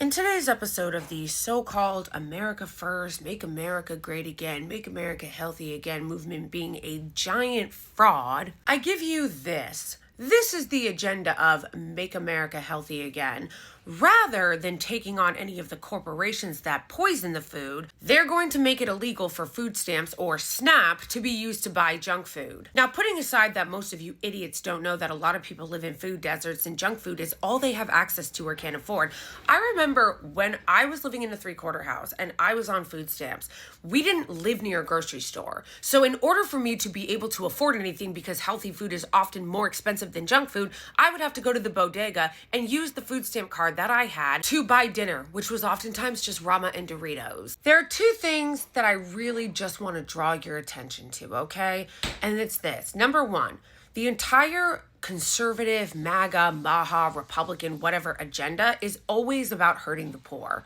In today's episode of the so-called America First, Make America Great Again, Make America Healthy Again movement being a giant fraud, I give you this. This is the agenda of Make America Healthy Again. Rather than taking on any of the corporations that poison the food, they're going to make it illegal for food stamps or SNAP to be used to buy junk food. Now, putting aside that most of you idiots don't know that a lot of people live in food deserts and junk food is all they have access to or can afford. I remember when I was living in a three-quarter house and I was on food stamps, we didn't live near a grocery store. So in order for me to be able to afford anything, because healthy food is often more expensive than junk food, I would have to go to the bodega and use the food stamp card that I had to buy dinner, which was oftentimes just Rama and Doritos. There are two things that I really just want to draw your attention to, okay? And it's this. Number one, the entire conservative, MAGA, MAHA, Republican, whatever agenda is always about hurting the poor.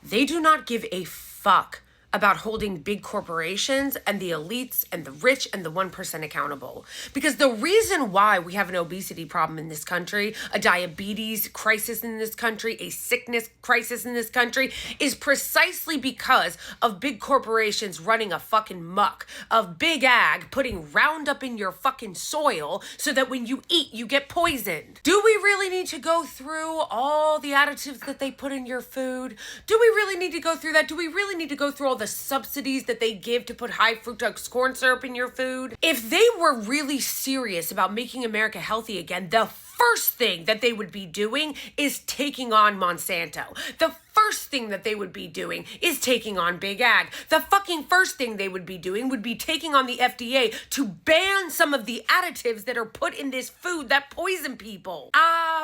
They do not give a fuck about holding big corporations and the elites and the rich and the 1% accountable. Because the reason why we have an obesity problem in this country, a diabetes crisis in this country, a sickness crisis in this country, is precisely because of big corporations running a fucking muck, of big ag putting Roundup in your fucking soil so that when you eat, you get poisoned. Do we really need to go through all the additives that they put in your food? Do we really need to go through that? Do we really need to go through all the subsidies that they give to put high fructose corn syrup in your food? If they were really serious about making America healthy again, the first thing that they would be doing is taking on Monsanto. The first thing that they would be doing is taking on Big Ag. The fucking first thing they would be doing would be taking on the FDA to ban some of the additives that are put in this food that poison people.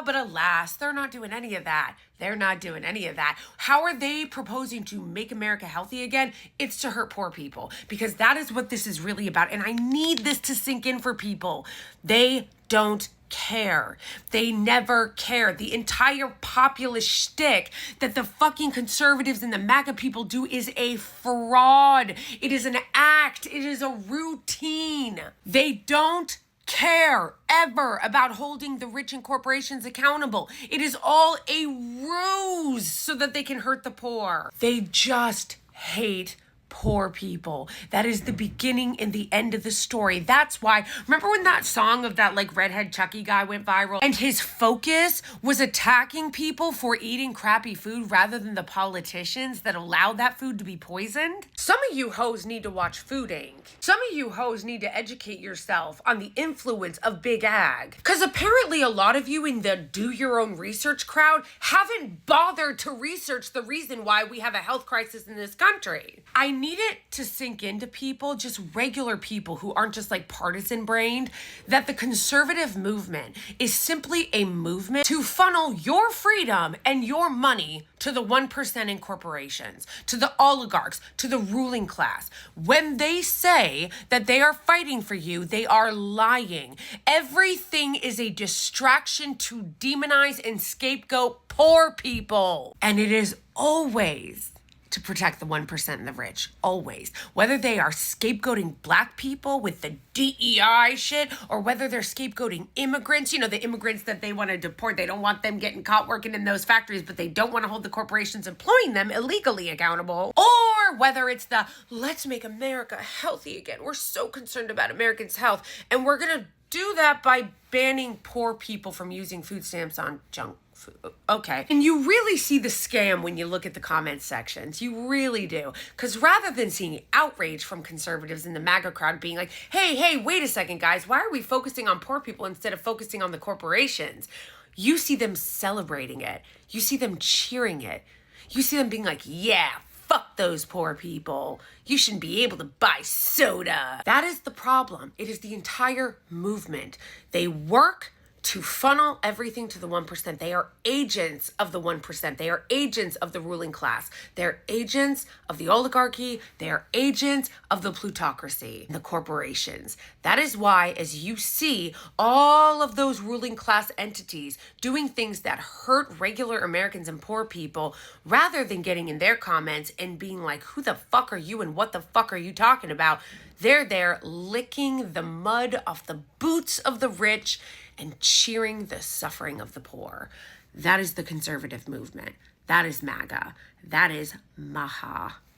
But alas, they're not doing any of that. They're not doing any of that. How are they proposing to make America healthy again? It's to hurt poor people, because that is what this is really about. And I need this to sink in for people. They don't care. They never care. The entire populist shtick that the fucking conservatives and the MAGA people do is a fraud. It is an act. It is a routine. They don't care ever about holding the rich and corporations accountable. It is all a ruse so that they can hurt the poor. They just hate poor people. That is the beginning and the end of the story. That's why, remember when that song of that redhead Chucky guy went viral and his focus was attacking people for eating crappy food rather than the politicians that allowed that food to be poisoned? Some of you hoes need to watch Food Inc. Some of you hoes need to educate yourself on the influence of Big Ag. Because apparently a lot of you in the do your own research crowd haven't bothered to research the reason why we have a health crisis in this country. I need it to sink into people, just regular people who aren't just partisan brained, that the conservative movement is simply a movement to funnel your freedom and your money to the 1% in corporations, to the oligarchs, to the ruling class. When they say that they are fighting for you, they are lying. Everything is a distraction to demonize and scapegoat poor people. And it is always to protect the 1% and the rich, always. Whether they are scapegoating black people with the DEI shit, or whether they're scapegoating immigrants, the immigrants that they want to deport, they don't want them getting caught working in those factories, but they don't want to hold the corporations employing them illegally accountable. Or whether it's the, let's make America healthy again. We're so concerned about Americans' health, and we're going to do that by banning poor people from using food stamps on junk food. Okay. And you really see the scam when you look at the comment sections. You really do. Because rather than seeing outrage from conservatives in the MAGA crowd being like, hey, wait a second, guys, why are we focusing on poor people instead of focusing on the corporations? You see them celebrating it. You see them cheering it. You see them being like, yeah, fuck those poor people. You shouldn't be able to buy soda. That is the problem. It is the entire movement. They work to funnel everything to the 1%. They are agents of the 1%. They are agents of the ruling class. They're agents of the oligarchy. They are agents of the plutocracy, the corporations. That is why, as you see all of those ruling class entities doing things that hurt regular Americans and poor people, rather than getting in their comments and being like, who the fuck are you and what the fuck are you talking about? They're there licking the mud off the boots of the rich and cheering the suffering of the poor. That is the conservative movement. That is MAGA. That is MAHA.